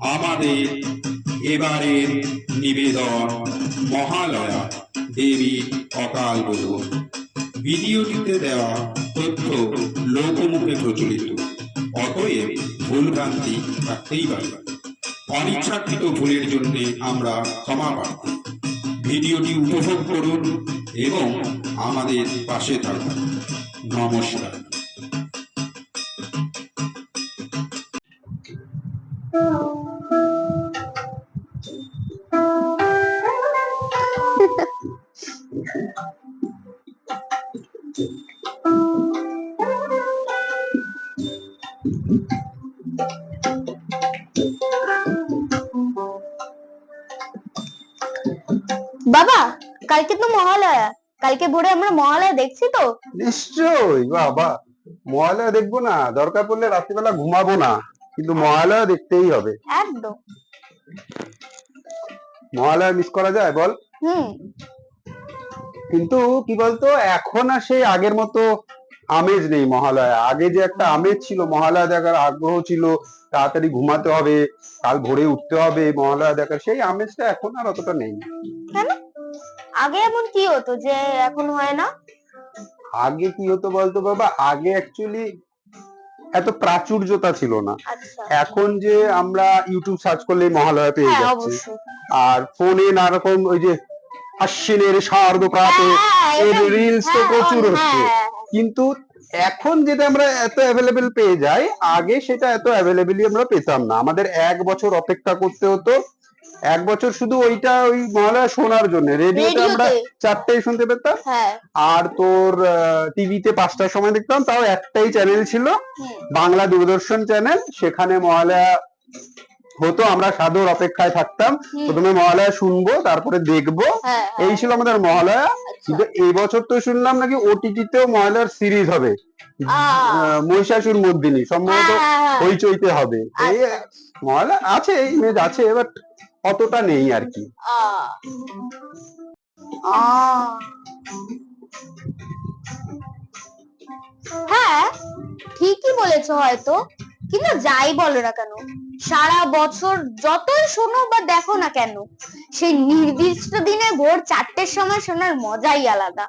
আমাদের এবারের নিবেদন মহালয়া দেবী অকাল বোধন। ভিডিওটিতে দেওয়া তথ্য লোকমুখে প্রচলিত, অতএব ভুলভ্রান্তি থাকতেই পারে। অনিচ্ছাকৃত ভুলের জন্য আমরা ক্ষমা প্রার্থী। ভিডিওটি উপভোগ করুন এবং আমাদের পাশে থাকুন। নমস্কার। বাবা, কালকে তো মহালয়া। কালকে ভোরে আমরা মহালয়া দেখছি তো? নিশ্চয়ই বাবা, মহালয়া দেখবো না? দরকার পড়লে রাত্রিবেলা ঘুমাবো না, কিন্তু মহালয়া দেখতেই হবে। একদম। মহালয়া মিস করা যায় বল? কিন্তু কি বলতো, এখন আর সেই আগের মতো আমেজ নেই মহালয়া। আগে যে একটা আমেজ ছিল, মহালয়া দেখার আগ্রহ ছিল, তাড়াতাড়ি ঘুমাতে হবে, কাল ভোরে উঠতে হবে মহালয়া দেখার, সেই আমেজটা এখন আর অতটা নেই। কেন? আগে এমন কি হতো যে এখন হয় না? আগে কি হতো বলতো বাবা, আগে অ্যাকচুয়ালি এত প্রাচুর্যতা ছিল না। এখন যে আমরা ইউটিউব সার্চ করলে মহালয়া পেয়ে যাচ্ছি, আর ফোনে নানা রকম ওই যে আশ্বিনের শারদ প্রাতে এর রিলস তো প্রচুর হচ্ছে, কিন্তু এখন যেটা আমরা এত অ্যাভেলেবেল পেয়ে যাই, আগে সেটা এত অ্যাভেলেবেলি আমরা পেতাম না। আমাদের 1 বছর অপেক্ষা করতে হতো, 1 বছর শুধু ওইটা ওই মহালয়া শোনার জন্য। রেডিওতে আমরা 4টেই শুনতে পেতাম, আর তোর টিভিতে 5টার সময় দেখতাম, তাও একটাই চ্যানেল ছিল, বাংলা দূরদর্শন চ্যানেল। সেখানে মহালয়া হতো, আমরা সাদর অপেক্ষায় থাকতাম, প্রথমে মহালয়া শুনবো, তারপরে দেখবো, এই ছিল আমাদের মহালয়া। কিন্তু এই বছর তো শুনলাম নাকি ওটিটিতেও মহালয়ার সিরিজ হবে, মহিষাসুর মর্দিনী, সম্ভবত হইচইতে হবে। এই মহালয়া আছে, এই ইমেজ আছে, বাট অতটা নেই আর কি। হ্যাঁ, ঠিকই বলেছো হয়তো, কিন্তু যাই বলো না কেন, সারা বছর যতই শোনো বা দেখো না কেন, সেই নির্দিষ্ট দিনে ভোর 4টের সময় শোনার মজাই আলাদা।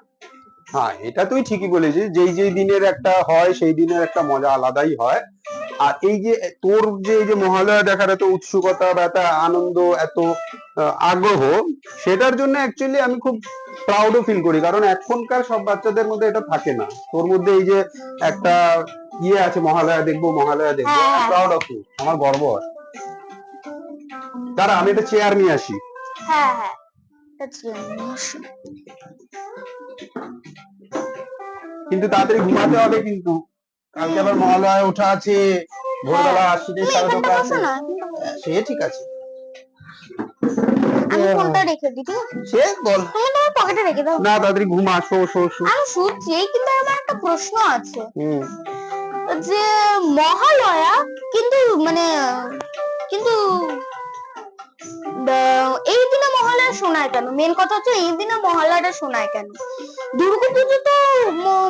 হ্যাঁ, এটা তুই ঠিকই বলেছিস, যেই যেই দিনের একটা হয় সেই দিনের একটা মজা আলাদাই হয়। আর এই যে তোর যে এই যে মহালয়া দেখার এত উৎসুকতা বা এত আনন্দ, এত আগ্রহ, সেটার জন্য অ্যাকচুয়ালি আমি খুব প্রাউডও ফিল করি, কারণ এখনকার সব বাচ্চাদের মধ্যে এটা থাকে না। তোর মধ্যে এই যে একটা ইয়ে আছে, মহালয়া দেখবো মহালয়া দেখবো, প্রাউড অফ ইউ, আমার গর্ব হয়। দাঁড়া, আমি একটা চেয়ার নিয়ে আসি। হ্যাঁ হ্যাঁ, কিন্তু তাড়াতাড়ি ঘুমাতে হবে, কিন্তু কালকে আবার মহালয়ায় ওঠা আছে, ভোরবেলা আশ্বিনের শারদ আছে। সে ঠিক আছে, আমি ফোনটা রেখে দিই, ঠিক আছে? সে বল, তুমি তোমার পকেটে রেখে দাও না। তাড়াতাড়ি ঘুমা, শো শো শো। আমি শুচ্ছি, কিন্তু আমার একটা প্রশ্ন আছে, যে মহালয়া কিন্তু মানে কিন্তু এই দিনে মহালয়া শোনায় কেন? মেন কথা হচ্ছে এই দিনে মহালয়াটা শোনায় কেন? দুর্গাপুজো তো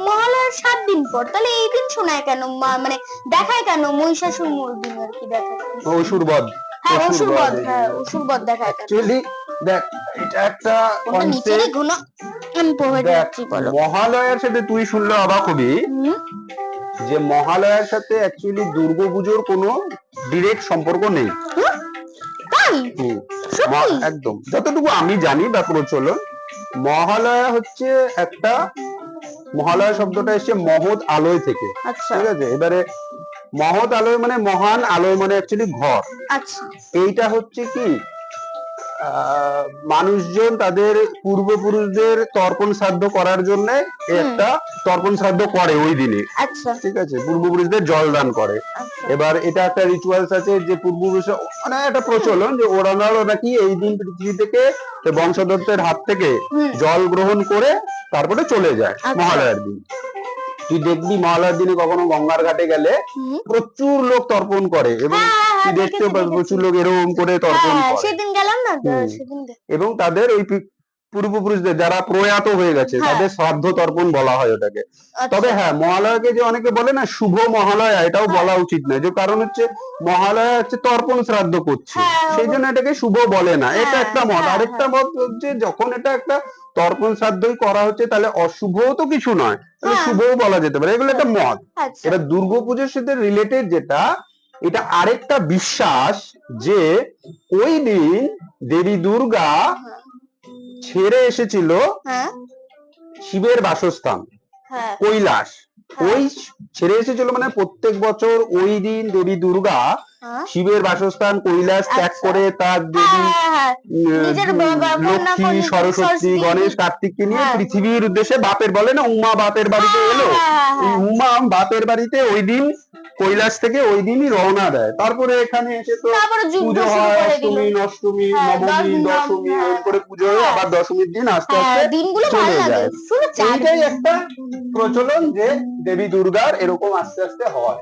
মহালয়ার 7 দিন পর, তাহলে এই দিন শোনায় কেন? মানে দেখায় কেন মহিষাসুর মর্দিনী আর কি দেখায়? অসুরবধ। হ্যাঁ, অসুরবধ। হ্যাঁ, অসুরবধ দেখায় কেন? অ্যাকচুয়ালি দেখ, এটা একটা কনসেপ্ট। আমি পড়ে যাচ্ছি, বলো। মহালয়ার সাথে তুই শুনলে অবাক হবি যে মহালয়ার সাথে অ্যাকচুয়ালি দুর্গাপুজোর কোনো ডিরেক্ট সম্পর্ক নেই। তাই? একদম, যতটুকু আমি জানি বা প্রচলন, মহালয়া হচ্ছে একটা, মহালয়া শব্দটা এসেছে মহৎ আলোয় থেকে, ঠিক আছে? এবারে মহৎ আলোয় মানে মহান আলোয় মানে অ্যাকচুয়ালি ঘর। এইটা হচ্ছে কি, মানুষজন তাদের পূর্বপুরুষদের তর্পণ শ্রাদ্ধ করার জন্য একটা তর্পণ শ্রাদ্ধ করে ওই দিনে, ঠিক আছে? পূর্বপুরুষদের জল দান করে। এবার এটা একটা রিচুয়ালস আছে যে পূর্বপুরুষ, মানে একটা প্রচলন যে ওরানারও নাকি এই দিন পৃথিবী থেকে বংশধরদের হাত থেকে জল গ্রহণ করে তারপরে চলে যায় মহালয়ার দিন। তুই দেখবি মহালয়ার দিনে কখনো গঙ্গার ঘাটে গেলে প্রচুর লোক তর্পণ করে, এবং তুই দেখতে পাবি প্রচুর লোক এরকম করে তর্পণ করে, সেদিন গেলাম না, এবং তাদের ওই পূর্বপুরুষদের যারা প্রয়াত হয়ে গেছে তাদের শ্রাদ্ধ তর্পণ বলা হয় ওটাকে। তবে হ্যাঁ, মহালয়াকে যে অনেকে বলে না শুভ মহালয়া, এটাও বলা উচিত নয়, যে কারণ হচ্ছে মহালয়া হচ্ছে তর্পণ শ্রাদ্ধ করছে, সেই জন্য এটাকে শুভ বলে না। এটা একটা মত। আরেকটা মত হচ্ছে যখন এটা একটা তর্পণ শ্রাদ্ধই করা হচ্ছে তাহলে অশুভ তো কিছু নয়, তাহলে শুভও বলা যেতে পারে, এগুলো একটা মত। এটা দুর্গাপুজোর সাথে রিলেটেড যেটা, এটা আরেকটা বিশ্বাস যে ওই দিন দেবী দুর্গা ছেড়ে এসেছিল শিবের বাসস্থান কৈলাস। ওই ছেড়ে এসেছিল মানে প্রত্যেক বছর ওই দিন দেবী দুর্গা শিবের বাসস্থান কৈলাস ত্যাগ করে তার দেবী লক্ষ্মী, সরস্বতী, গণেশ, কার্তিককে নিয়ে পৃথিবীর উদ্দেশ্যে বাপের, বলে না উমা বাপের বাড়িতে এলো, এই উমা বাপের বাড়িতে ওই দিন কৈলাস থেকে ওই দিনই রওনা দেয়। তারপরে এখানে এসে তো পুজো হয়, অষ্টমী, নষ্টমী, নবমী, দশমী, এরকম করে পুজো হয়ে আবার দশমীর দিন আস্তে আস্তে চলে যায়। এইটাই একটা প্রচলন যে দেবী দুর্গার এরকম আস্তে আস্তে হয়।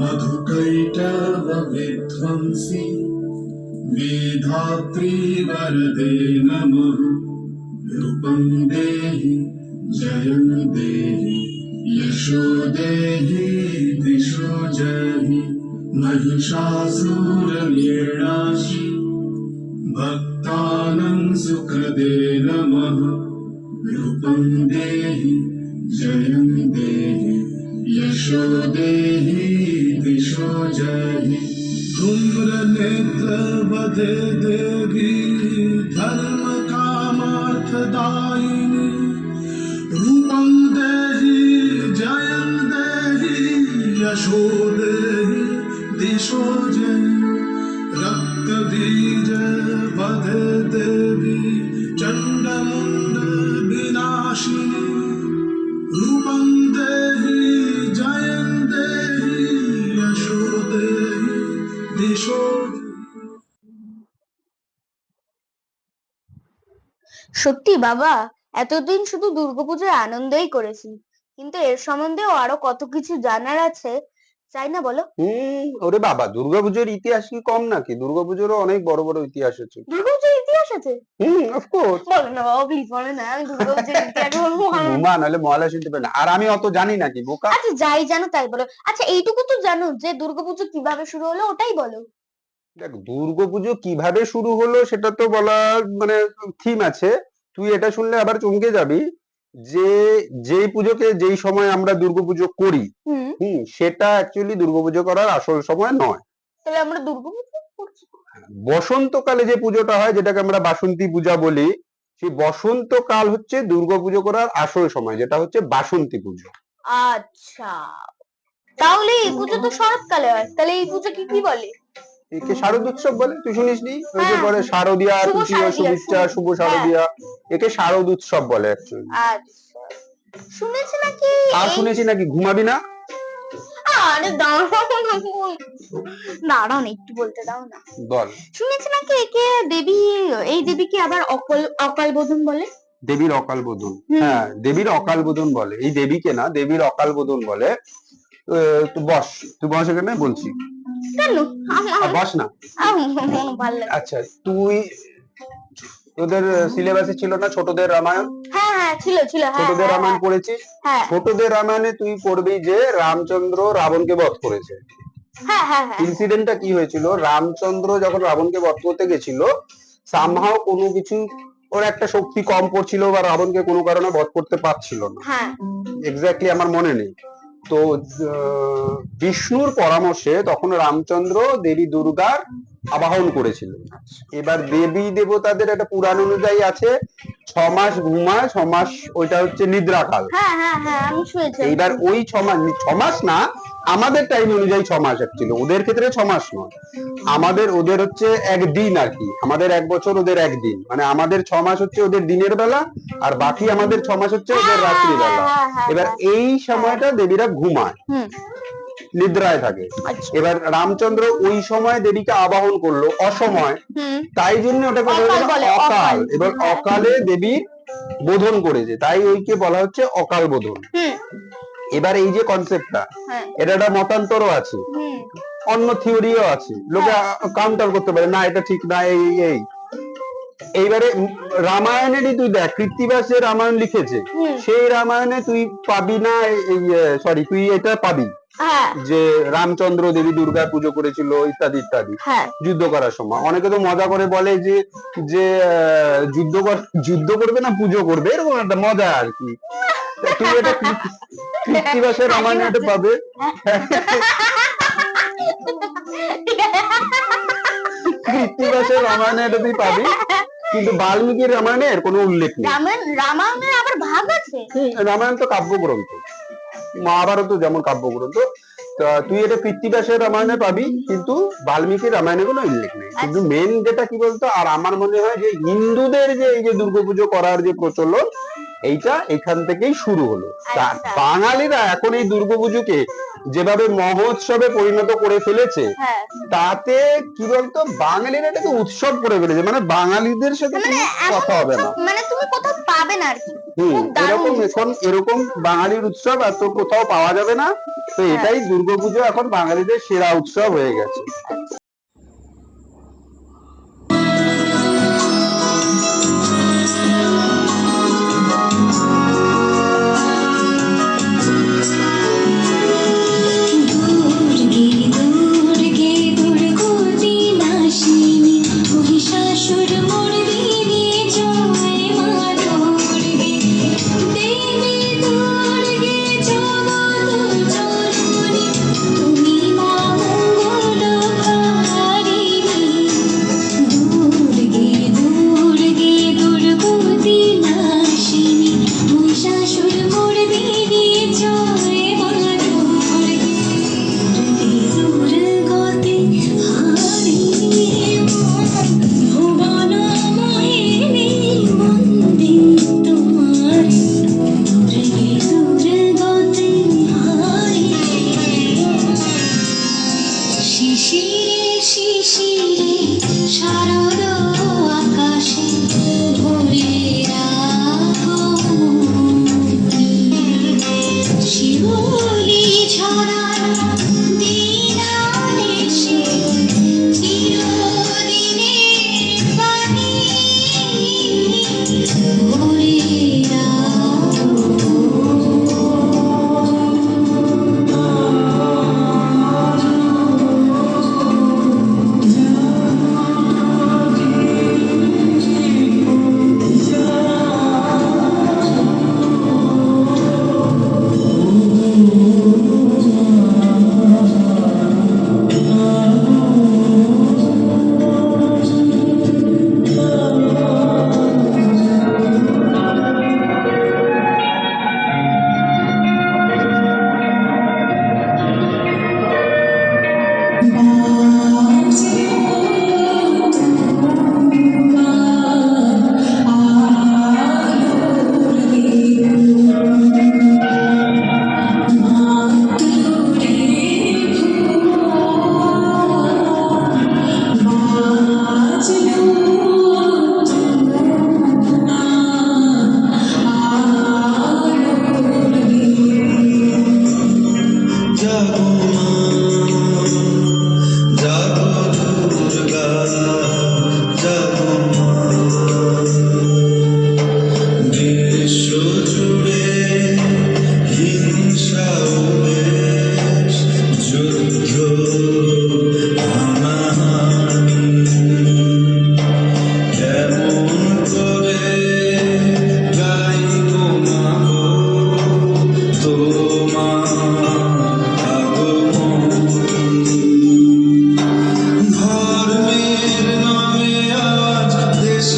मधुकैटव विध्वंसी वेधात्री वरदे नमः रूपं देहि जयं देहि यशो देहि दिशो जहि महिषासुरनिर्णाशि भक्तानां सुखदे नमः रूपं देहि जयं देहि यशो देहि दिशो जहि धूम्रनेत्र वदे देवी धर्म कामार्थदायिनी रूपं देहि जयं देहि यशो देहि दिशो जहि रक्तबीज वदे देवी चण्डमुण्ड विनाशिनी रूपं देहि जयं देहि यशो देहि दिशो। সত্যি বাবা, এতদিন শুধু দুর্গাপূজার আনন্দই করেছি, কিন্তু এর সম্বন্ধেও আরো কত কিছু জানার আছে, তাই না বলো? ওরে বাবা, দুর্গাপুজোর ইতিহাস কি কম নাকি? দুর্গাপুজোরও অনেক বড় বড় ইতিহাস আছে। দুর্গাপূজার ইতিহাস আছে? অফকোর্স। বলো না বাবা, প্লিজ বলো না, আমি দুর্গাপূজার ইতিহাস বলবো। ঘুমা, নাহলে মহালয়া শুনতে পারে না। আর আমি অত জানি নাকি বোকা? আচ্ছা, যাই জানো তাই বলো। আচ্ছা, এইটুকু তো জানো যে দুর্গাপুজো কিভাবে শুরু হলো, ওটাই বলো। দেখ, দুর্গাপুজো কিভাবে শুরু হলো সেটা তো বলার মানে থিম আছে। তুই এটা শুনলে আবার চমকে যাবি যে যেই পুজোকে যেই সময় আমরা দুর্গাপুজো করি, সেটা অ্যাকচুয়ালি দুর্গাপুজো করার আসল সময় নয়। তাহলে আমরা দুর্গাপুজো করছি বসন্তকালে যে পুজোটা হয়, যেটাকে আমরা বাসন্তী পূজা বলি, সেই বসন্তকাল হচ্ছে দুর্গাপুজো করার আসল সময়, যেটা হচ্ছে বাসন্তী পুজো। আচ্ছা, তাহলে এই পুজো তো শরৎকালে হয়, তাহলে এই পুজোকে কি বলে? একে শারদ উৎসব বলে। তুই শুনিসনি? ওই যে বলে শারদীয়া, তৃতীয় সুবিচ্ছা, শুভ শারদীয়া, একে শারদ উৎসব বলে অ্যাকচুয়ালি। আচ্ছা, শুনেছি নাকি আর শুনেছি নাকি ঘুমাবি না? আরে দাঁড়াও না, দাঁড়াও না, একটু বলতে দাও না। বল। শুনেছি নাকি একে দেবী, এই দেবীকে আবার অকাল বোধন বলে। দেবীর অকাল বোধন, হ্যাঁ দেবীর অকাল বোধন বলে। এই দেবীকে না দেবীর অকাল বোধন বলে। তুই বস, তুই বস এখানে বলছি। কেন? বস না। ভালো লাগে। আচ্ছা, তুই তোদের সিলেবাসে ছিল না ছোটদের রামায়ণ? হ্যাঁ হ্যাঁ ছিল ছিল, হ্যাঁ ছোটদের হ্যাঁ রামায়ণ পড়েছিস? হ্যাঁ ছোটদের রামায়ণে তুই পড়বি যে রামচন্দ্র রাবণকে বধ করেছে। হ্যাঁ হ্যাঁ হ্যাঁ। ইনসিডেন্টটা কি হয়েছিল, রামচন্দ্র যখন রাবণকে বধ করতে গেছিল, সামহাও কোনো কিছু ওর একটা শক্তি কম পড়ছিল বা রাবণকে কোনো কারণে বধ করতে পারছিল না। হ্যাঁ এক্স্যাক্টলি আমার মনে নেই। তো বিষ্ণুর পরামর্শে তখন রামচন্দ্র দেবী দুর্গার আবাহন করেছিল। এবার দেবী দেবতাদের একটা পুরাণ অনুযায়ী আছে 6 মাস ঘুমায়, 6 মাস ওইটা হচ্ছে নিদ্রাকাল। হ্যাঁ হ্যাঁ হ্যাঁ আমি শুনেছি। এইবার ওই 6 মাস, 6 মাস না, আমাদের টাইম অনুযায়ী 6 মাস ছিল, ওদের ক্ষেত্রে 6 মাস নয়। ওদের হচ্ছে একদিন আর কি, আমাদের 1 বছর ওদের একদিন, মানে আমাদের 6 মাস হচ্ছে ওদের দিনের বেলা, আর বাকি আমাদের 6 মাস হচ্ছে ওদের রাত্রি বেলা। এবার এই সময়টা দেবীরা ঘুমায়, নিদ্রায় থাকে। এবার রামচন্দ্র ওই সময় দেবীকে আবাহন করলো অসময়, তাই জন্য ওটাকে বলে অকাল। এবার অকালে দেবীর বোধন করেছে, তাই ওইকে বলা হচ্ছে অকাল বোধন। এবার এই যে কনসেপ্টটা, এটা একটা মতান্তরও আছে, অন্য থিওরিও আছে, লোকে কাউন্টার করতে পারে না এটা ঠিক না এই। এইবারে রামায়ণেরই তুই দেখ, কৃত্তিবাস যে রামায়ণ লিখেছে সেই রামায়ণে তুই পাবি না, সরি তুই এটা পাবি যে রামচন্দ্র দেবী দুর্গা পুজো করেছিল ইত্যাদি ইত্যাদি, যুদ্ধ করার সময়। অনেকে তো মজা করে বলে যে যে যুদ্ধ করবে না পুজো করবে, এরকম একটা মজা আর কি। তুই এটা কৃত্তিবাসের রামায়ণে এটা পাবে। কৃত্তিবাসের রামায়ণে এটা তুই পাবি, কিন্তু বাল্মীকির রামায়ণে এর কোনো উল্লেখ নেই। রামায়ণের আবার ভাগ আছে? রামায়ণ তো কাব্যগ্রন্থ, মহাভারত যেমন কাব্যগ্রন্থ, তুই এটা কৃত্তিবাসের রামায়ণে পাবি, কিন্তু বাল্মীকির রামায়ণে কোনো উল্লেখ নেই। কিন্তু মেন যেটা কি বলতো, আর আমার মনে হয় যে হিন্দুদের যে এই যে দুর্গাপুজো করার যে প্রচলন, এইটা এখান থেকেই শুরু হলো। বাঙালিরা এখন এই দুর্গাপুজোকে যেভাবে মহোৎসবে পরিণত করে ফেলেছে, তাতে কি বলতো বাঙালিরা এটাকে উৎসব করে ফেলেছে, মানে বাঙালিদের সাথে কোনো কথা হবে না, মানে তুমি কোথাও পাবে না আর কি। এরকম এখন এরকম বাঙালির উৎসব আর তো কোথাও পাওয়া যাবে না। তো এটাই দুর্গাপুজো এখন বাঙালিদের সেরা উৎসব হয়ে গেছে।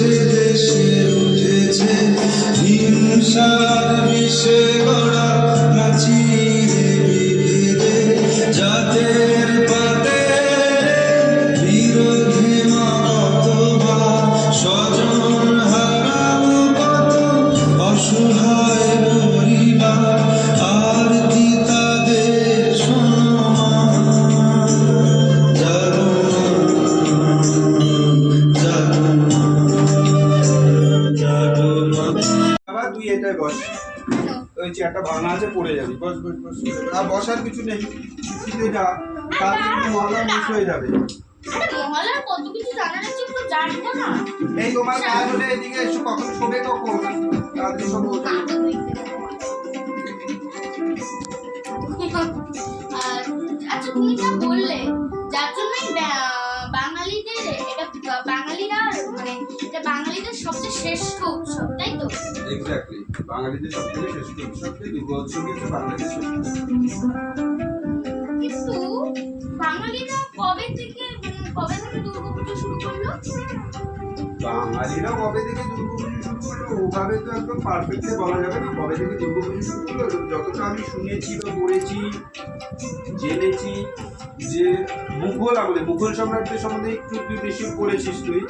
দেশে দেশে উঠেছে হিংসার বিষে গড়া প্রাচীরে বিভেদে জাতের পাতে বিরোধী কতবার স্বজন হারানো কত অসহায় পরিবার আর কি তাদের আবার তুই এটাই বস, ওই চেয়ারটা ভাঙা আছে পড়ে যাবি, বস বস বস। আর বসার কিছু নেই, তুই যা, তাড়াতাড়ি মহলা মিস হয়ে যাবে। মহলার কত কিছু জানার আছে তো জানবো না। এই তোমার কাজ হলে এদিকে এসো, কখন শোবে কখন, তাড়াতাড়ি সব বলতে আচ্ছা তুমি যা বললে যার জন্যই বাঙালিদের এটা বাঙালিরা মানে এটা বাঙালিদের সবচেয়ে শ্রেষ্ঠ উৎসব, তাই তো? এক্স্যাক্টলি, বাঙালিদের সবথেকে শ্রেষ্ঠ উৎসব দুর্গোৎসব হচ্ছে বাঙালিদের শ্রেষ্ঠ। কিন্তু বাঙালিরা কবে থেকে দুর্গাপুজো শুরু করলো? বাঙালিরা কবে থেকে দুর্গাপুজো শুরু করলো ওভাবে তো একদম পারফেক্টলি বলা যাবে না কবে থেকে দুর্গাপুজো শুরু করলো। যতটা আমি শুনেছি বা পড়েছি জেনেছি যে মুঘল আমলে, মুঘল সাম্রাজ্যের সম্বন্ধে একটু বেশি পড়েছিস তুই।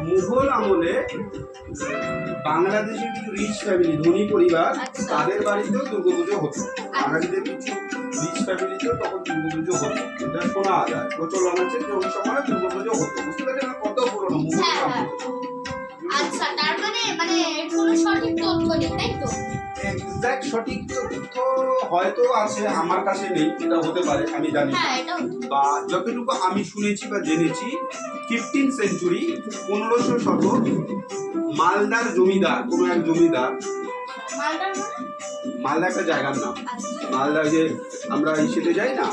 মুঘল আমলে বাংলাদেশের কিছু রিচ ফ্যামিলি, ধনী পরিবার, তাদের বাড়িতেও দুর্গাপুজো হতো। বাঙালিদের কিছু রিচ ফ্যামিলিতেও তখন দুর্গাপুজো হতো, এটা শোনা যায়, প্রচলন আছে যে ওই সময় দুর্গাপুজো হতো। বুঝতে পারছেন কত পুরনো মুঘল সাম্রাজ্য। আচ্ছা, তার মানে কোনো সঠিক তথ্য নেই, তাই তো? এক্সাক্ট সঠিক তথ্য হয়তো আছে, আমার কাছে নেই, এটা হতে পারে, আমি জানি না। বা যতটুকু আমি শুনেছি বা জেনেছি 15th সেঞ্চুরি 1500 শতক মালদার জমিদার, কোনো এক জমিদার, মালদা একটা জায়গার নাম, মালদা যে আমরা ইসেতে যাই না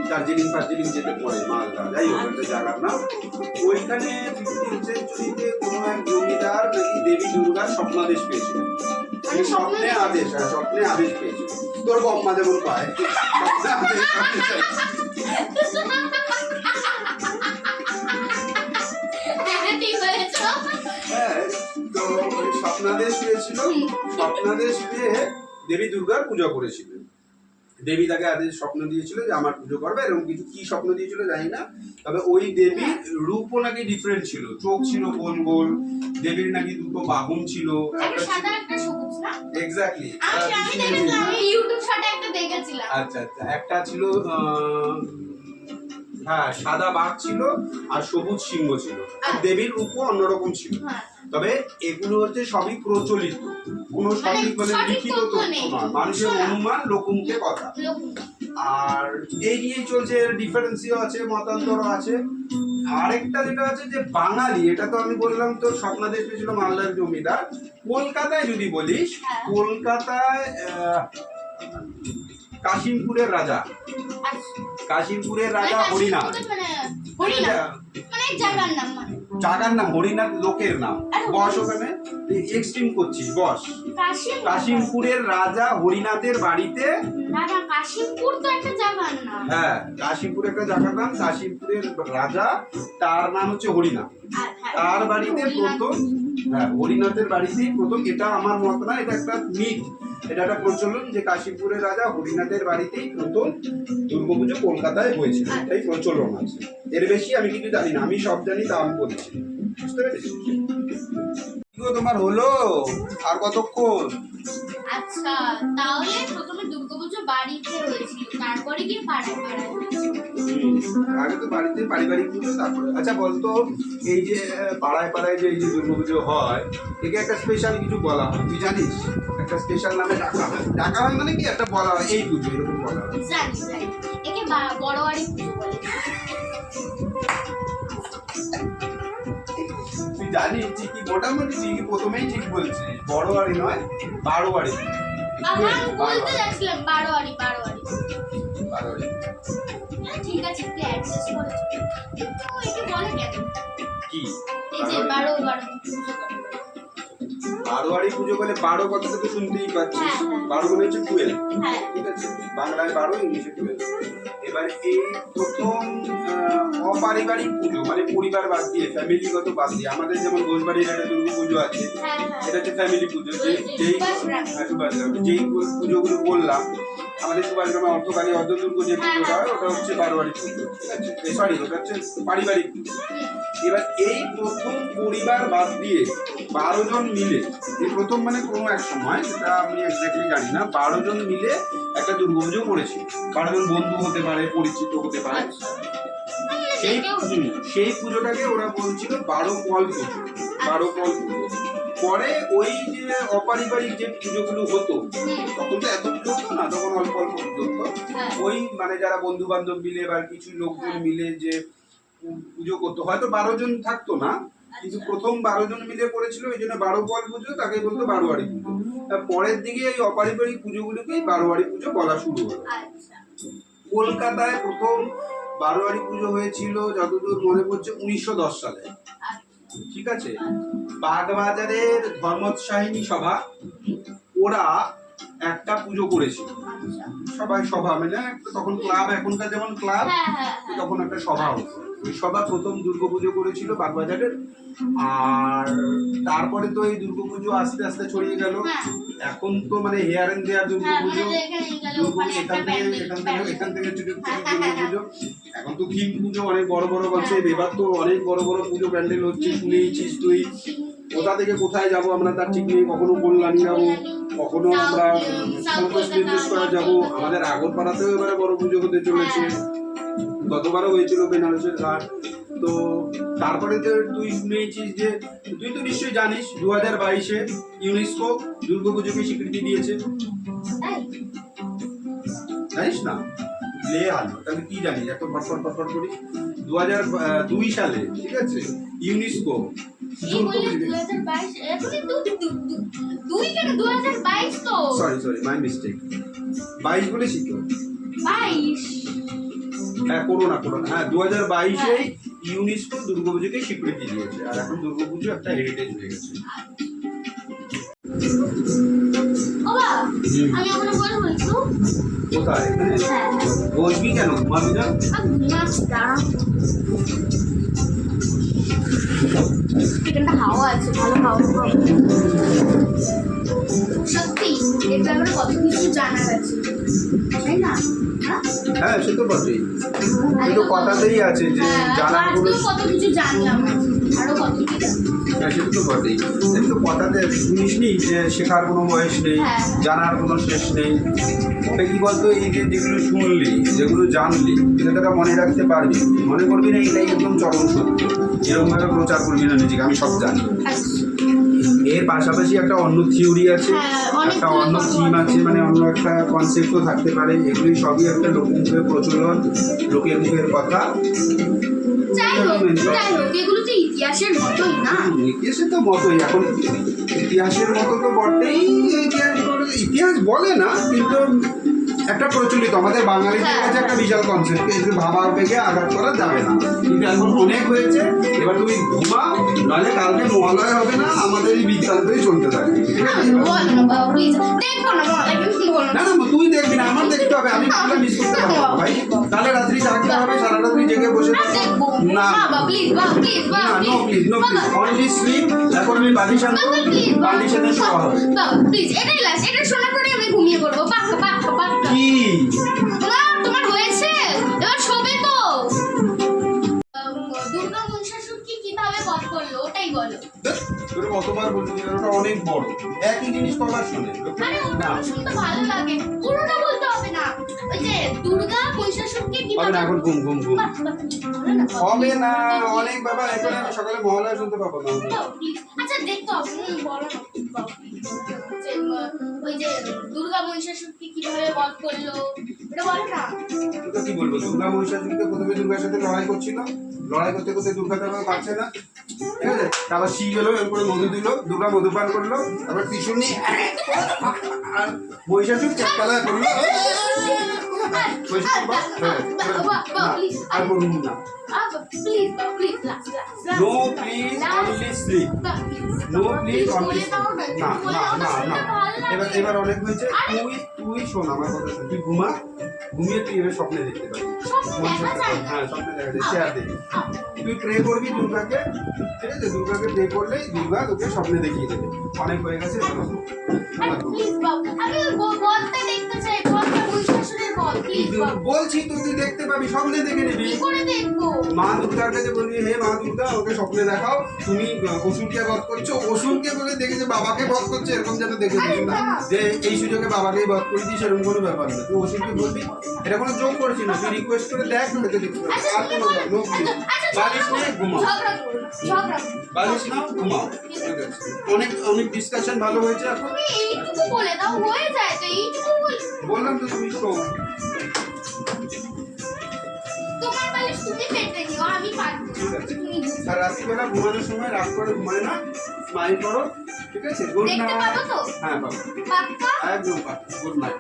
দার্জিলিং ফার্জিলিং যেতে পড়ে মালদা, যাই হোক একটা জায়গার নাম। ওইখানে 15th সেঞ্চুরিতে কোনো এক জমিদার নাকি দেবী দুর্গার স্বপ্নাদেশ পেয়েছিল। স্বপ্নে আদেশ পেয়েছিল, তোর বম্মা যেমন পায়। হ্যাঁ, তো স্বপ্নাদেশ পেয়েছিল, স্বপ্নাদেশ পেয়ে দেবী দুর্গার পূজা করেছিলেন। দেবী তাকে আদেশ স্বপ্ন দিয়েছিল যে আমার পুজো করবে, এরকম কিছু কি স্বপ্ন দিয়েছিল জানি না, তবে ওই দেবীর রূপও নাকি ডিফারেন্ট ছিল, চোখ ছিল গোল গোল, দেবীর নাকি দুটো বাহন ছিল, এক্স্যাক্টলি। আচ্ছা আচ্ছা, একটা ছিল হ্যাঁ সাদা বাঘ ছিল আর সবুজ সিংহ ছিল, আর দেবীর রূপও অন্যরকম ছিল। তবে এগুলো হচ্ছে সবই প্রচলিত, কোনো সঠিক মানে লিখিত তথ্য নয়, মানুষের অনুমান, লোকমুখে কথা। আর এই নিয়েই চলছে, ডিফারেন্সিও আছে, মতান্তরও আছে। আরেকটা যেটা আছে যে বাঙালি, এটা তো আমি বললাম তো স্বপ্নাদেশ পেয়েছিল মালদার জমিদার। কলকাতায় যদি বলিস, কলকাতায় কাশিমপুরের রাজা, কাশিমপুরের রাজা হরিনাথ, জায়গার নাম হরিনাথ, লোকের নাম। বস ওখানে, এক্সট্রিম করছিস, বস। কাশিমপুরের রাজা হরিনাথের বাড়িতে, কাশিমপুর তো একটা জায়গার নাম। হ্যাঁ, কাশিমপুর একটা জায়গার নাম, কাশিমপুরের রাজা, তার নাম হচ্ছে হরিনাথ। তার বাড়িতে প্রথম, হ্যাঁ হরিনাথের বাড়িতেই প্রথম, এটা আমার মত না, এটা একটা মিথ, এটা একটা প্রচলন যে কাশিমপুরের রাজা হরিনাথের বাড়িতেই প্রথম দুর্গাপুজো কলকাতায় হয়েছিল, এটাই প্রচলন আছে। এর বেশি আমি কিছু জানি না, আমি সব জানি তা আমি বলছি। বুঝতে পেরেছি? তোমার হলো আর কতক্ষণ? আচ্ছা, তাহলে প্রথমে দুর্গাপুজো বাড়িতে হয়েছিল, তারপরে গিয়ে পাড়ায় পাড়ায় হয়েছিল। আগে তো বাড়িতে পারিবারিক পুজো, তারপরে। আচ্ছা বলতো, এই যে পাড়ায় পাড়ায় যে এই যে দুর্গাপুজো হয়, একে একটা স্পেশাল কিছু বলা হয়, তুই জানিস? একটা স্পেশাল নামে ডাকা হয়। ডাকা হয় মানে কি, একটা বলা হয় এই পুজো, এরকম বলা হয়। জানি জানি, একে বড়বাড়ি পুজো বলে। তুই জানিস ঠিকই, মোটামুটি ঠিকই, প্রথমেই ঠিক বলছিস, বড়বাড়ি নয়, বারোবাড়ি। বলতে যাচ্ছিলাম বারোয়ারি। ঠিক আছে, তুই অ্যাডজাস্ট করে। কিন্তু একে বলে কেন? কি এই যে বারোয়ারি বারোয়ারি পুজো বলে? 12 কথাটা তো শুনতেই পাচ্ছিস, 12 মানে হচ্ছে 12। ঠিক আছে, বাংলায় 12, ইংলিশে 12। এবার এই প্রথম অপারিবারিক পুজো মানে পরিবার বাদ দিয়ে ফ্যামিলিগত বাদ দিয়ে আমাদের যেমন ঘোষবাড়ির একটা দুর্গা পুজো আছে, এটা হচ্ছে ফ্যামিলি পুজো। যেই পুজোগুলো বললাম আমাদের সুভাষগ্রামে অর্থকারী অর্ধদুর্গ যে পুজোটা হয় ওটা হচ্ছে বারোয়ারি পুজো, ঠিক আছে, সরি ওটা হচ্ছে পারিবারিক পুজো। এবার এই প্রথম পরিবার বাদ দিয়ে 12 জন মিলে, এই প্রথম মানে কোনো এক সময়, সেটা আমি এক্স্যাক্টলি জানি না, 12 জন মিলে একটা দুর্গাপুজো করেছি। 12 জন বন্ধু হতে পারে, পরিচিত হতে পারে। সেই পুজোটাকে ওরা বলছিল 12 কল পুজো, 12 কল পুজো। পরে ওই যে অপারিবারিক যে পুজোগুলো হতো, তখন তো এত পুজো হতো না, তখন অল্প অল্প পুজো হতো। ওই মানে যারা বন্ধু বান্ধব মিলে বা কিছু লোকজন মিলে যে পুজো করতো, হয়তো 12 জন থাকতো না, কিন্তু প্রথম 12 জন মিলে করেছিল, ওই জন্য 12 কল পুজো, তাকে বলতো বারোয়ারি পুজো। তার পরের দিকে এই অপারিবারিক পুজোগুলোকেই বারোয়ারি পুজো বলা শুরু হলো। কলকাতায় প্রথম বারোয়ারি পুজো হয়েছিল যতদূর মনে পড়ছে 1910 সালে, ঠিক আছে। বাগবাজারের ধর্মোৎসাহিনী সভা ওরা একটা পুজো করেছিল, সবাই সভা মানে তখন ক্লাব, এখনকার যেমন ক্লাব, তখন একটা সভা হতো। ওই সভা প্রথম দুর্গাপুজো করেছিল বাগবাজারের। আর তারপরে তো এই দুর্গাপুজো আস্তে আস্তে ছড়িয়ে গেল। এখন তো মানে হেয়ার এন্ড দেয়ার দুর্গাপুজো, এখান থেকে দুর্গাপুজো। এখন তো থিম পুজো অনেক বড় বড় বলছে, এবার তো অনেক বড় বড় পুজো প্যান্ডেল হচ্ছে। শুনেছিস তুই, কোথা থেকে কোথায় যাবো আমরা তার ঠিক নেই। কখনো কল্যাণী যাবো, কখনো আমরা করা যাবো। আমাদের আগরপাড়াতেও এবারে বড় পুজো হতে চলেছে, গতবারও হয়েছিল বেনারসের ঘাট। তো তারপরে তো তুই শুনেছিস যে, তুই তো নিশ্চয়ই জানিস 2022-এ ইউনেস্কো দুর্গাপুজোকে স্বীকৃতি দিয়েছে, জানিস না? লে আলো, তাহলে কি জানিস এত ফটফট করিস? 2002 সালে, ঠিক আছে, ইউনেস্কো সরি মাই মিস্টেক, 22 বলেছি তো, 22 হ্যাঁ, করোনা হ্যাঁ, 2022-এ ইউনেস্কো দুর্গাপুজোকে স্বীকৃতি দিয়েছে। আর এখন দুর্গাপুজো একটা হেরিটেজ হয়ে গেছে। কোথায় বসবি কেন? ঘুমাবি না? এখানটা হাওয়া আছে, ভালো হাওয়া। সত্যি এর ব্যাপারে কত কিছু জানা গেছে, তাই না? হ্যাঁ, সে তো বটেই, কিন্তু কথাতেই আছে যে জানার কোনো, কত কিছু জানলাম, আরো কত কিছু জানলাম। হ্যাঁ, সেটা তো বটেই, কিন্তু কথাতে শুনিসনি যে শেখার কোনো বয়স নেই, জানার কোনো শেষ নেই। ওটা কি বলতো, এই যে যেগুলো শুনলি, যেগুলো জানলি, সেটা মনে রাখতে পারবি, মনে করবি না এটাই একদম চরম সত্য, এরকমভাবে প্রচার করবি না নিজেকে, আমি সব জানি। এর পাশাপাশি একটা অন্য থিওরি আছে, একটা অন্য থিম আছে, মানে অন্য একটা কনসেপ্টও থাকতে পারে। এগুলি সবই একটা লোকমুখের প্রচলন, লোকের মুখের কথা। ইতিহাসের মতোই না, ইতিহাসের তো মতোই, এখন ইতিহাসের মতো তো বটেই। ইতিহাস বলে না, কিন্তু একটা প্রচলিত আমাদের বাঙালিদের কাছে একটা বিশাল কনসেপ্ট, এগুলো ভাবার বেগে আঘাত করা যাবে না। কিন্তু এখন অনেক হয়েছে, এবার তুমি ঘুমা, নাহলে কালকে মহালয়া হবে না, আমাদের এই বৃত্তান্তই চলতে থাকবে। না না, তুই দেখবি না, আমার দেখতে হবে, আমি মিস করতে পারবো ভাই। তাহলে রাত্রি জাগতে হবে, সারা রাত্রি জেগে বসে থাকবো না। No please, only sleep. এখন আমি বালিশ আনবো, বালিশ এনে শোয়া হবে। এটা শোনার পরে আমি ঘুমিয়ে পড়বো। কি তোমার হয়েছে, এবার শোবে তো। দুর্গা মহিষাসুরকে কিভাবে বধ করলো ওটাই বলো। তোর কতবার বলছি, ওটা অনেক বড়, একই জিনিস কবার শোনে। আরে ওটা শুনতে ভালো লাগে, পুরোটা বলতে হবে না। ওই যে দুর্গা মহিষাসুরকে কিভাবে, এখন ঘুম হবে না, অনেক বাবা, এখন আমি সকালে মহালয়া শুনতে পাবো না। আচ্ছা দেখতে হবে, বলো না। ওই যে দুর্গা মহিষাসুরকে কিভাবে বধ করলো এটা বলো না। তো কি বলবো, দুর্গা মহিষাসুরকে প্রথমে দুর্গার সাথে লড়াই করছিল, লড়াই করতে করতে দুর্গা তারপর পারছে না, ঠিক আছে, তারপর শিব এলো, এরপরে মধু দিল, দুর্গা মধুপান করলো, তারপর ত্রিশূল নিয়ে আর মহিষাসুর চেষ্টালয় করলো। আর বলুন না, no please only sleep, no please only না না না না। এবার অনেক হয়েছে, তুই শোন আমার কথা, তুই ঘুমা, ঘুমিয়ে তুই এবার স্বপ্নে দেখতে পাবি। দেখা যায় হ্যাঁ স্বপ্নে দেখা যায় শেয়ার দেখি তুই প্রে করবি দুর্গাকে ঠিক আছে দুর্গাকে প্রে করলেই দুর্গা তোকে স্বপ্নে দেখিয়ে দেবে অনেক হয়ে গেছে প্লিজ বাবু আমি বলতে দেখতে চাই বলতে মহিষাসুরের বল প্লিজ বাবু বলছি তুই দেখতে পাবি স্বপ্নে দেখে নিবি কি করে দেখবো মা দুর্গার কাছে বলবি হে মা দুর্গা ওকে স্বপ্নে দেখাও তুমি অসুরকে বধ করছো অসুরকে বলে দেখে যে বাবাকে বধ করছে এরকম যেন দেখে দিবি না যে এই সুযোগে বাবাকেই বধ করে দিই সেরকম কোনো ব্যাপার না তুই অসুরকে বলবি এটা কোনো জোক করছি না তুই রিকোয়েস্ট করে দেখ তোকে দেখতে পাবি আর কোনো লোক নেই বালিশ নিয়ে ঘুমাও বালিশ নাও ঘুমাও ঠিক আছে অনেক অনেক ডিসকাশন ভালো হয়েছে এখন তুমি এইটুকু বলে দাও হয়ে যায় তো এইটুকু বললাম তো তুমি শো তোমার বালিশ তুমি পেটে নিও আমি পারবো ঠিক আছে আর রাত্রিবেলা ঘুমানোর সময় রাত করে ঘুমায় না স্মাইল করো ঠিক আছে গুড দেখতে নাইট পাবো তো হ্যাঁ বাবা পাক্কা একদম গুড নাইট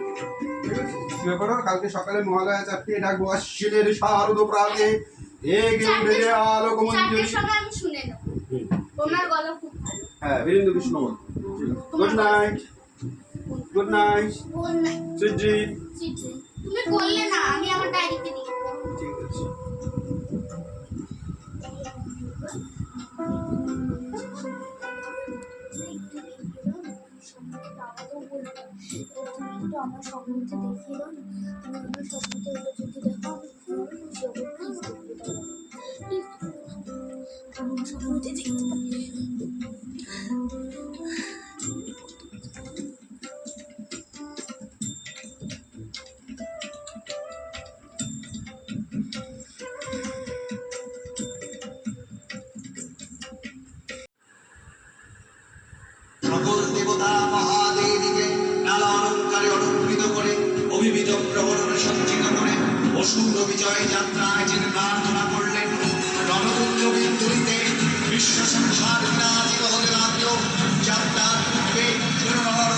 ঠিক আছে শুয়ে পড়ো কালকে সকালে মহালয়া চারটে ডাকবো আশ্বিনের শারদ প্রাতে এগে উঠে যে আলোকমঞ্জুরি চারটের সময় আমি শুনে নেব তোমার গলা খুব ভালো হ্যাঁ Birendra Krishna good night good night বল না সুইট ড্রিম চিঠি তুমি বললে না আমি আমার ডায়েরিতে লিখে দেবো ঠিক আছে আমার স্বপ্নতে দেখিয়ে দাও না তুমি আমার স্বপ্নতে এলো যদি দেখো আমি খুব খুশি হবো প্লিজ দেখতে দাও প্লিজ আমি আমার স্বপ্নতে দেখতে পাই সকল দেবতা মহাদেবীকে নানা অলঙ্কারে অলঙ্কৃত করে অভিবিত প্রহরণে সজ্জিত করে অসুর বিজয় যাত্রায় যিনি প্রার্থনা করলেন রণরুদ্র বিন্দুরিতে বিশ্ব সংসার বিরাজিত হতে লাগল যাত্রার পূর্বে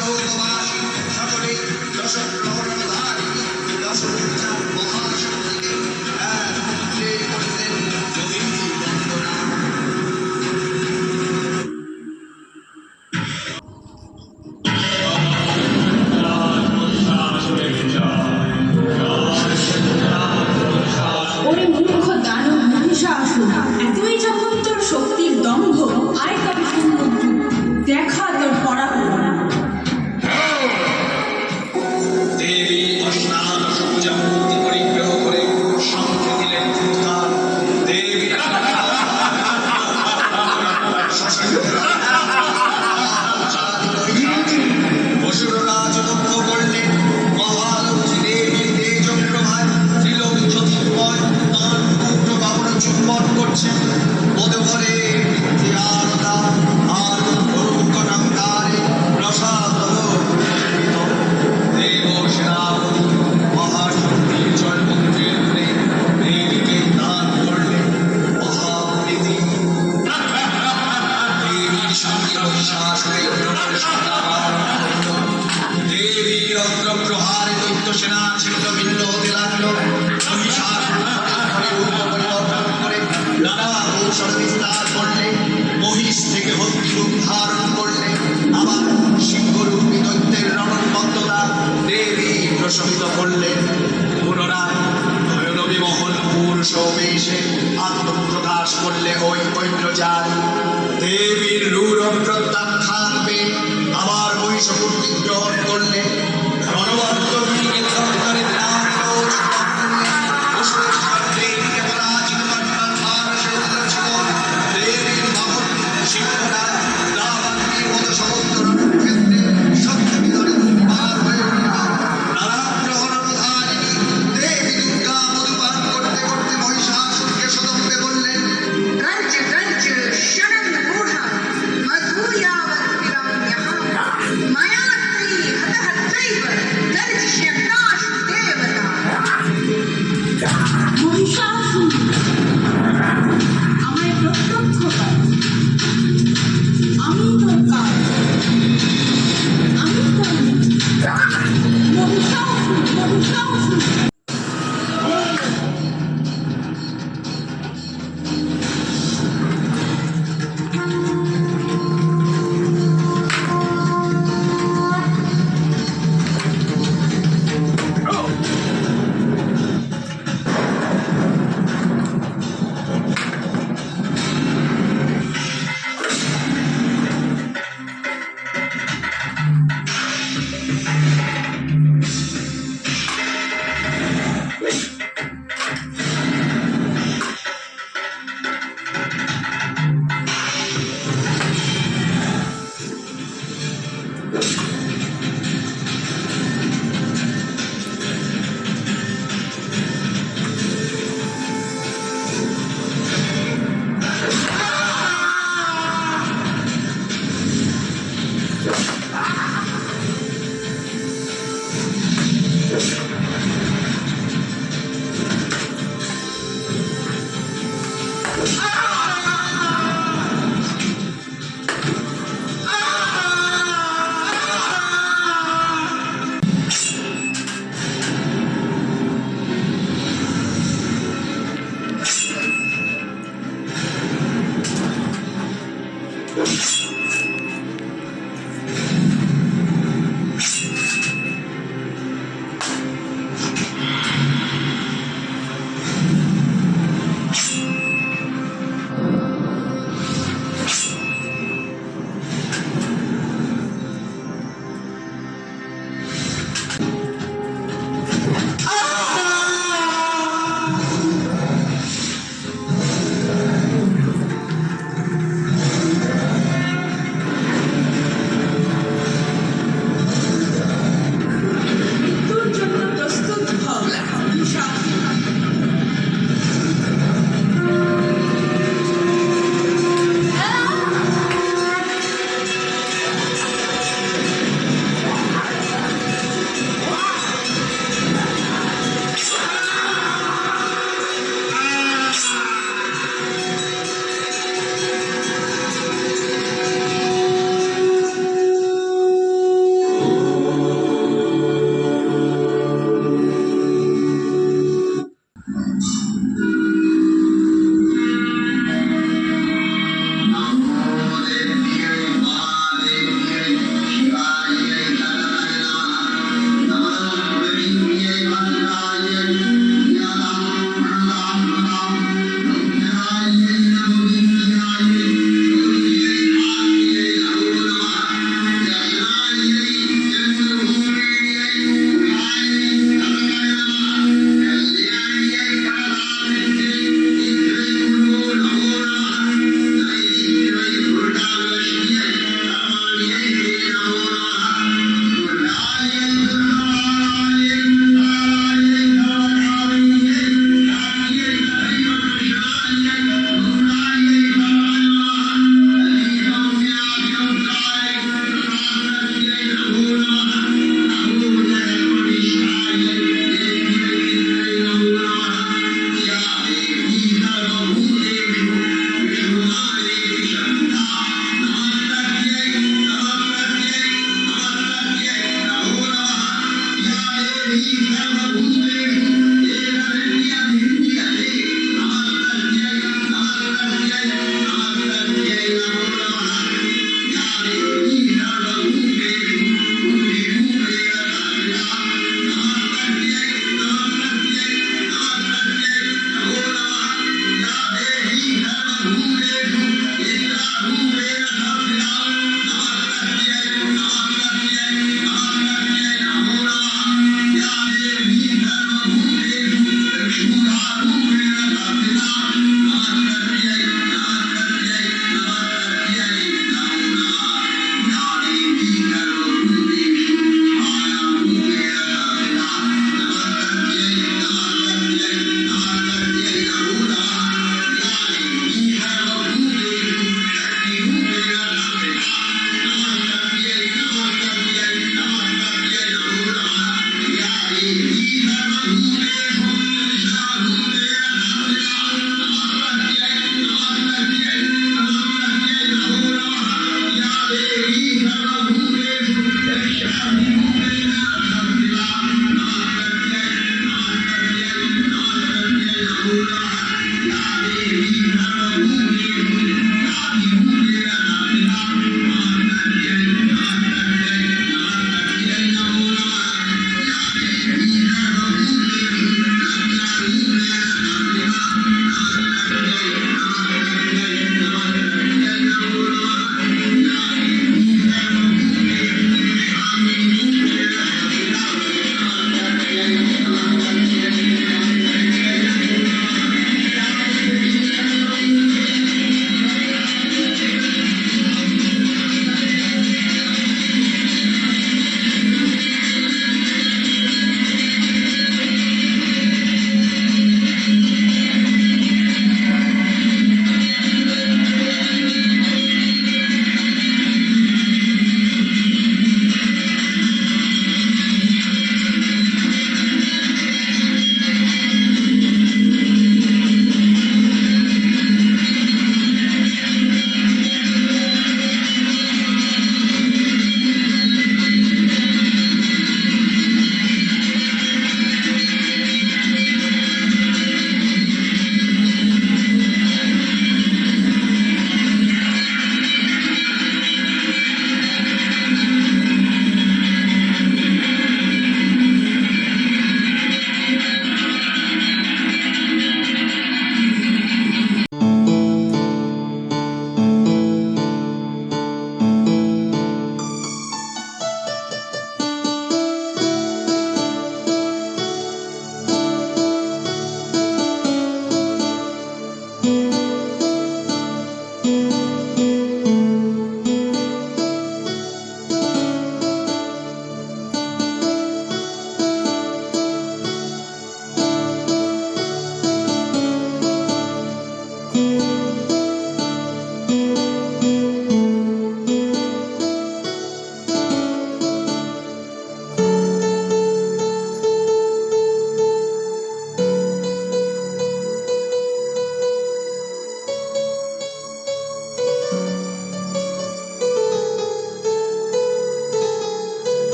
লোকবাসী সকলে দশ প্রহরণধারী দশ মহাশক্তিকে এক মন্ত্রে করলেন যোগী বন্দনা ওরে মূর্খ দানব মহিষাসুর এতই যখন তোর শক্তির দম্ভ আয় তবে সুন্দর দেখা তোর পরাক্রম দেবী অষ্টাদশ পূজা মূর্তি পরিগ্রহ করে শঙ্খে দিলেন ফুৎকার দেবী অসুররা যজ্ঞ করলেন মহালক্ষ্মী দেবীর তেজপ্রভায় ত্রিলোক জ্যোতির্ময় তাঁর পুত্র কাপড় চুম্বন করছেন বোধঘরে আরতা আর অরুঙ্গনঙ্গারে প্রসাদ দেব সেনাপতি মহাশক্তির জয়মন্ত্রের করে দেবীকে দান করলেন মহাপ্রীতি দেবীর সঙ্গে মহিষাসুরের দেবীর অগ্রপ্রহারে দৈত্য সেনা ছিন্ন ভিন্ন হতে লাগলো মহিষাসুর রূপ পরিবর্তন করে নানা কৌশল বিস্তার করলে মহিষ থেকে হত্যি রূপ ধারণ করলে আবার সিংহরূপী দৈত্যের রণবদ্ধতা দেবী প্রশমিত করলেন পুনরায় ভৈরবী মহল পুরুষ বেশে আত্মপ্রকাশ করলে ওই ঐন্দ্রজাল দেবীর রূঢ় প্রত্যাখ্যান পেয়ে আবার মহিষমূর্তি গ্রহণ করলে রণবদ্ধ গঞ্জ গঞ্জ শরণ মূঢ় মধুয়াবত বিরম यहाँ मायात्री हत हत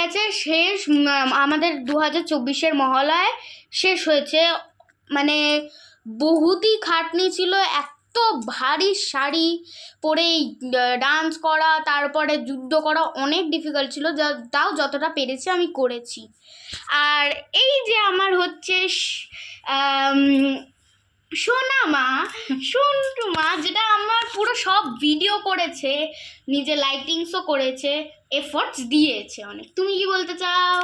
গেছে শেষ, আমাদের 2024-এর মহালয়ায় শেষ হয়েছে। মানে বহুতই খাটনি ছিল, এত ভারী শাড়ি পরে ডান্স করা, তারপরে যুদ্ধ করা অনেক ডিফিকাল্ট ছিল, তাও যতটা পেরেছি আমি করেছি। আর এই যে আমার হচ্ছে সোনামা, সন্টুমা, যেটা আমার পুরো সব ভিডিও করেছে, নিজে লাইটিংসও করেছে, এফোর্টস দিয়েছে অনেক। তুমি কি বলতে চাও?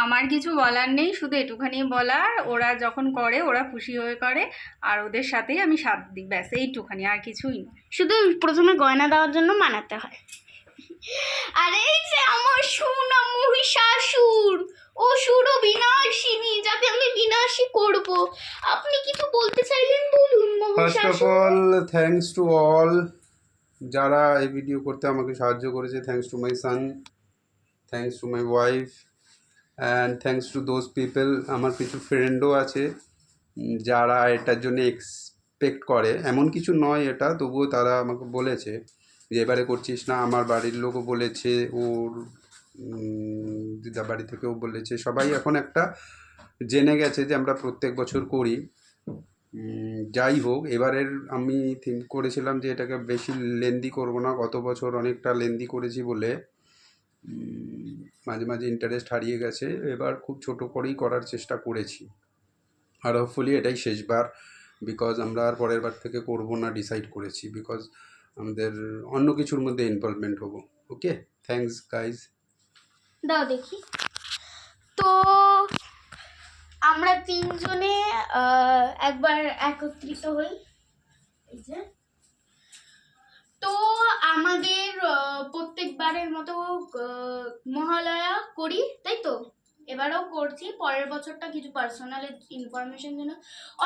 আমার কিছু বলার নেই, শুধু এটুখানি বলার, ওরা যখন করে ওরা খুশি হয়ে করে, আর ওদের সাথেই আমি সাথ দিই, ব্যাস এইটুখানি, আর কিছুই না। শুধু প্রথমে গয়না দেওয়ার জন্য মানাতে হয়। আর এই যে আমার সোনা মহিষাসুর, অসুর ও বিনাশিনী, যাকে আমি বিনাশী করব, আপনি কিছু বলতে চাইলেন বলুন first of Mahishasur. All thanks to all যারা এই ভিডিও করতে আমাকে সাহায্য করেছে। Thanks to my son, thanks to my wife, and thanks to those people. আমার কিছু ফ্রেন্ডও আছে যারা এটার জন্য এক্সপেক্ট করে, এমন কিছু নয় এটা, তবুও তারা আমাকে বলেছে যে এবারে করছিস না। আমার বাড়ির লোকও বলেছে, ওর দিদা বাড়ি থেকেও বলেছে, সবাই এখন একটা জেনে গেছে যে আমরা প্রত্যেক বছর করি। যাই হোক, এবারের আমি থিঙ্ক করেছিলাম যে এটাকে বেশি লেন্দি করব না, গত বছর অনেকটা লেন্দি করেছি বলে মাঝে মাঝে ইন্টারেস্ট হারিয়ে গেছে। এবার খুব ছোট করেই করার চেষ্টা করেছি, আর হোপফুলি এটাই শেষবার, বিকজ আমরা আর পরের বার থেকে করব না ডিসাইড করেছি, বিকজ আমাদের অন্য কিছুর মধ্যে ইনভলভমেন্ট হবো। ওকে, থ্যাঙ্কস গাইজ। দাও দেখি। তো আমরা তিনজনে একবার একত্রিত হই, এই যে। তো আমাদের প্রত্যেকবারের মতো মহালয়া করি, তাই তো? এবারেও করছি, পরের বছরটা কিছু পার্সোনাল ইনফরমেশন জন্য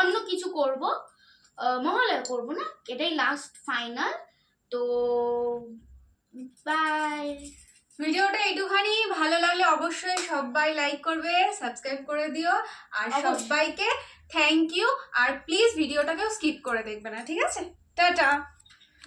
অন্য কিছু করব, মহালয়া করব না, এটাই লাস্ট ফাইনাল। তো বাই। ভিডিওটা এইটুখানি, ভালো লাগলে অবশ্যই সবাই লাইক করবে, সাবস্ক্রাইব করে দিও, আর সবাইকে থ্যাংক ইউ। আর প্লিজ ভিডিওটাকেও স্কিপ করে দেখবে না, ঠিক আছে? টাটা।